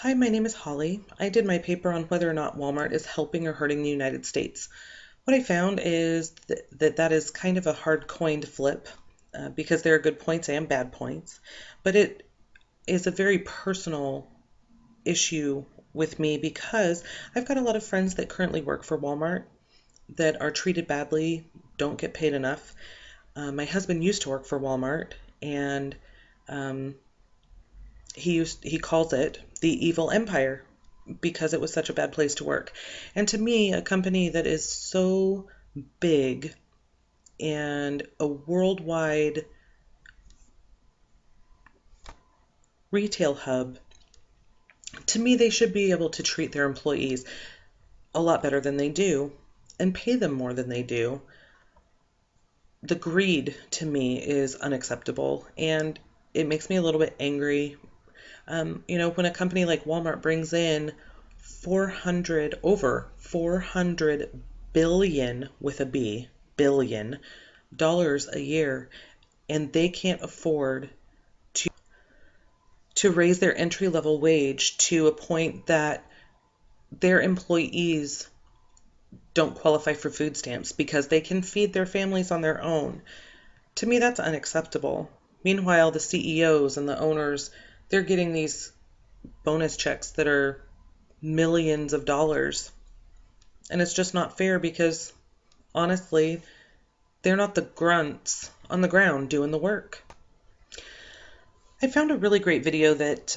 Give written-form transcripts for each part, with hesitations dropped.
Hi, my name is Holly. I did my paper on whether or not Walmart is helping or hurting the United States. What I found is that is kind of a hard coin to flip because there are good points and bad points, but it is a very personal issue with me because I've got a lot of friends that currently work for Walmart that are treated badly, don't get paid enough. My husband used to work for Walmart, and um, he calls it the evil empire because it was such a bad place to work. And to me, a company that is so big and a worldwide retail hub, to me, they should be able to treat their employees a lot better than they do and pay them more than they do. The greed to me is unacceptable, and it makes me a little bit angry. When a company like Walmart brings in over 400 billion with a B, billion dollars a year, and they can't afford to raise their entry level wage to a point that their employees don't qualify for food stamps because they can feed their families on their own. To me, that's unacceptable. Meanwhile, the CEOs and the owners, they're getting these bonus checks that are millions of dollars. And it's just not fair because, honestly, they're not the grunts on the ground doing the work. I found a really great video that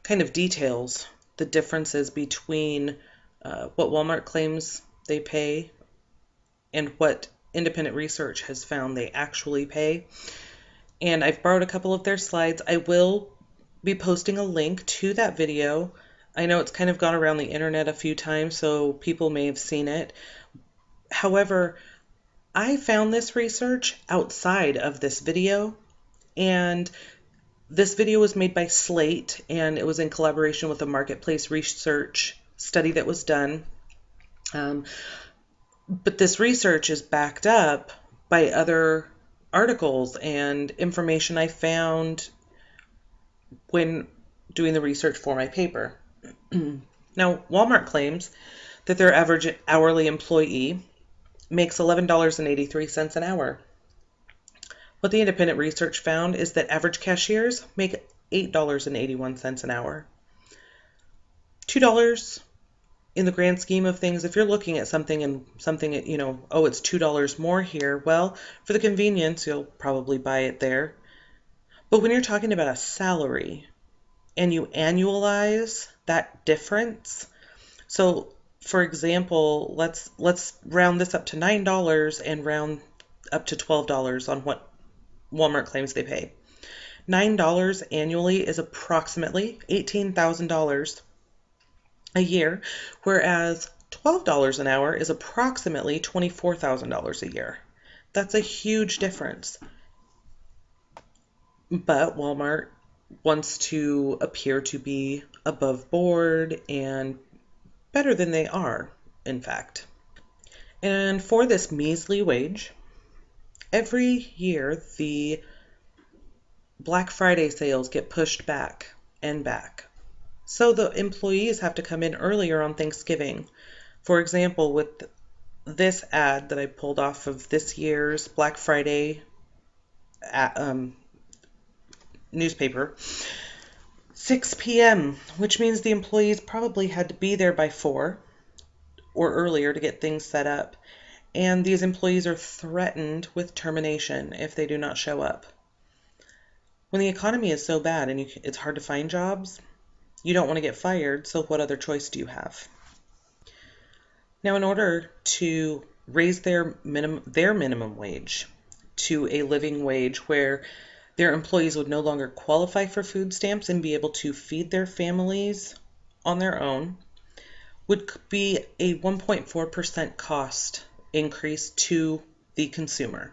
kind of details the differences between what Walmart claims they pay and what independent research has found they actually pay. And I've borrowed a couple of their slides. I will be posting a link to that video. I know it's kind of gone around the internet a few times, so people may have seen it. However, I found this research outside of this video, and this video was made by Slate, and it was in collaboration with a marketplace research study that was done. But this research is backed up by other articles and information I found when doing the research for my paper. Now, Walmart claims that their average hourly employee makes $11.83 an hour. What the independent research found is that average cashiers make $8.81 an hour. $2 in the grand scheme of things, if you're looking at something and something, it's $2 more here, well, for the convenience, you'll probably buy it there. But when you're talking about a salary and you annualize that difference, so for example, let's round this up to $9 and round up to $12 on what Walmart claims they pay. $9 annually is approximately $18,000 a year, whereas $12 an hour is approximately $24,000 a year. That's a huge difference. But Walmart wants to appear to be above board and better than they are, in fact. And for this measly wage, every year the Black Friday sales get pushed back and back. So the employees have to come in earlier on Thanksgiving. For example, with this ad that I pulled off of this year's Black Friday newspaper, 6 p.m., which means the employees probably had to be there by 4 or earlier to get things set up. And these employees are threatened with termination if they do not show up. When the economy is so bad and it's hard to find jobs, you don't want to get fired, so what other choice do you have? Now, in order to raise their minimum wage to a living wage where their employees would no longer qualify for food stamps and be able to feed their families on their own, would be a 1.4% cost increase to the consumer.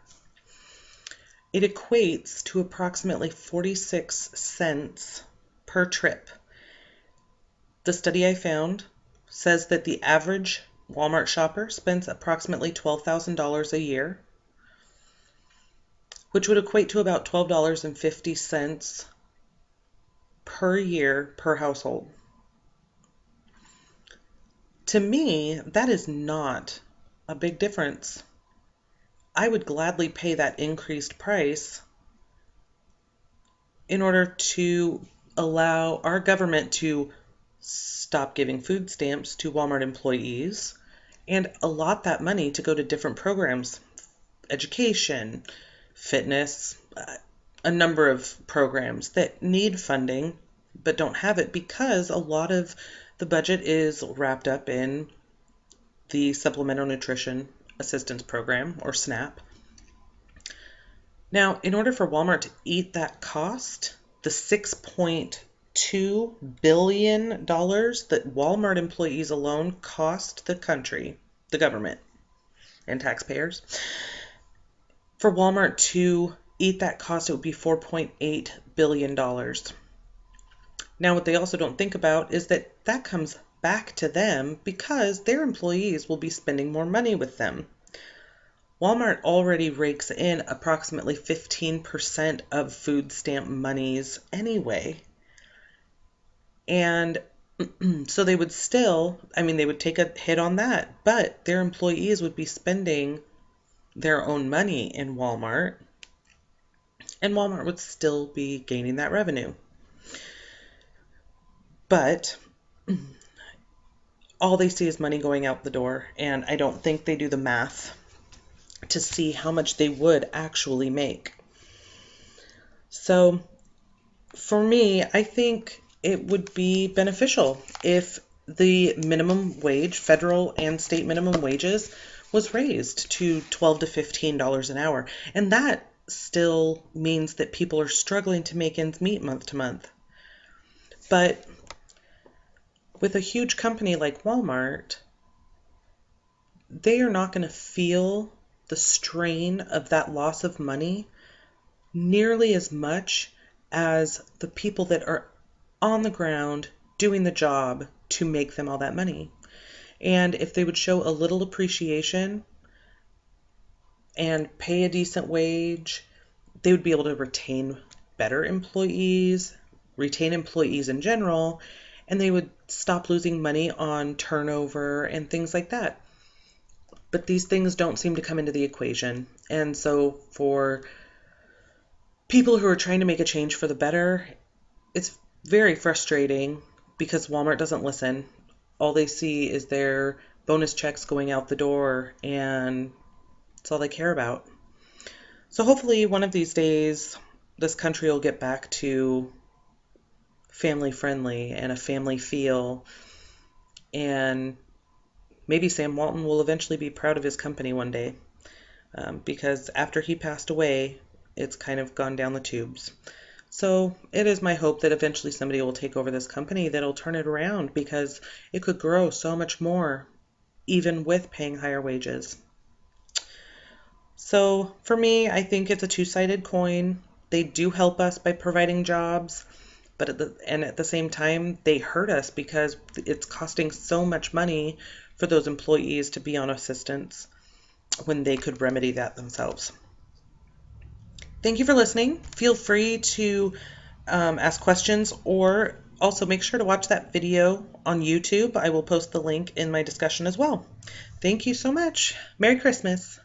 It equates to approximately 46 cents per trip. The study I found says that the average Walmart shopper spends approximately $12,000 a year, which would equate to about $12.50 per year per household. To me, that is not a big difference. I would gladly pay that increased price in order to allow our government to stop giving food stamps to Walmart employees and allot that money to go to different programs, education, fitness, a number of programs that need funding but don't have it because a lot of the budget is wrapped up in the Supplemental Nutrition Assistance Program, or SNAP. Now, in order for Walmart to eat that cost, the $6.2 billion that Walmart employees alone cost the country, the government, and taxpayers, for Walmart to eat that cost, it would be $4.8 billion. Now, what they also don't think about is that that comes back to them because their employees will be spending more money with them. Walmart already rakes in approximately 15% of food stamp monies anyway. And so they would still, they would take a hit on that, but their employees would be spending their own money in Walmart, and Walmart would still be gaining that revenue. But all they see is money going out the door, and I don't think they do the math to see how much they would actually make. So for me, I think it would be beneficial if the minimum wage, federal and state minimum wages, was raised to $12 to $15 an hour. And that still means that people are struggling to make ends meet month to month. But with a huge company like Walmart, they are not going to feel the strain of that loss of money nearly as much as the people that are on the ground doing the job to make them all that money. And if they would show a little appreciation and pay a decent wage, they would be able to retain better employees, retain employees in general, and they would stop losing money on turnover and things like that. But these things don't seem to come into the equation. And so for people who are trying to make a change for the better, it's very frustrating because Walmart doesn't listen. All they see is their bonus checks going out the door, and that's all they care about. So hopefully one of these days, this country will get back to family friendly and a family feel, and maybe Sam Walton will eventually be proud of his company one day, because after he passed away, it's kind of gone down the tubes. So it is my hope that eventually somebody will take over this company that'll turn it around, because it could grow so much more, even with paying higher wages. So for me, I think it's a two-sided coin. They do help us by providing jobs, but at the same time, they hurt us because it's costing so much money for those employees to be on assistance when they could remedy that themselves. Thank you for listening. Feel free to ask questions, or also make sure to watch that video on YouTube. I will post the link in my discussion as well. Thank you so much. Merry Christmas.